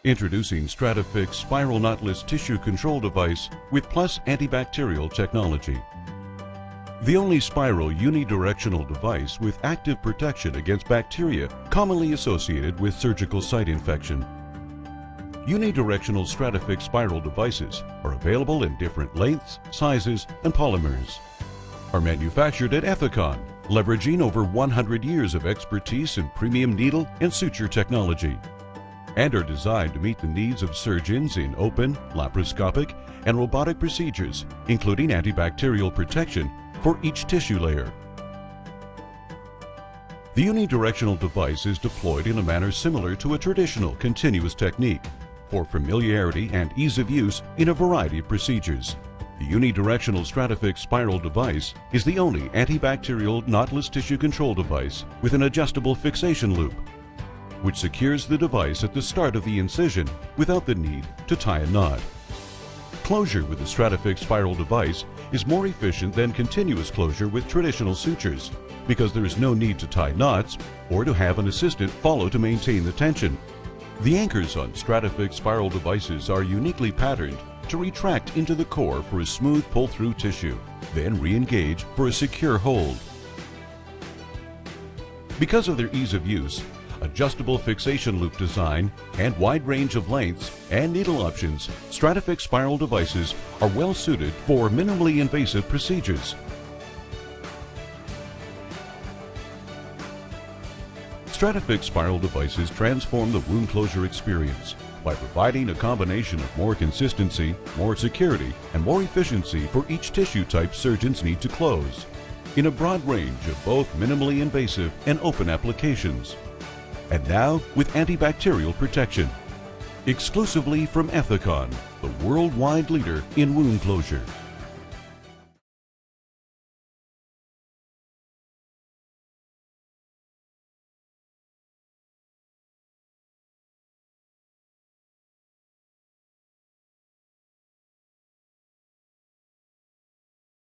Introducing STRATAFIX Spiral Knotless Tissue Control Device with Plus Antibacterial Technology. The only spiral unidirectional device with active protection against bacteria commonly associated with surgical site infection. Unidirectional STRATAFIX spiral devices are available in different lengths, sizes, and polymers. Are manufactured at Ethicon, leveraging over 100 years of expertise in premium needle and suture technology, and are designed to meet the needs of surgeons in open, laparoscopic, and robotic procedures, including antibacterial protection for each tissue layer. The unidirectional device is deployed in a manner similar to a traditional continuous technique for familiarity and ease of use in a variety of procedures. The unidirectional STRATAFIX spiral device is the only antibacterial knotless tissue control device with an adjustable fixation loop, which secures the device at the start of the incision without the need to tie a knot. Closure with the STRATAFIX spiral device is more efficient than continuous closure with traditional sutures because there is no need to tie knots or to have an assistant follow to maintain the tension. The anchors on STRATAFIX spiral devices are uniquely patterned to retract into the core for a smooth pull-through tissue, then re-engage for a secure hold. Because of their ease of use, adjustable fixation loop design, and wide range of lengths and needle options, STRATAFIX spiral devices are well suited for minimally invasive procedures. STRATAFIX spiral devices transform the wound closure experience by providing a combination of more consistency, more security, and more efficiency for each tissue type surgeons need to close, in a broad range of both minimally invasive and open applications. And now with antibacterial protection, exclusively from Ethicon, the worldwide leader in wound closure.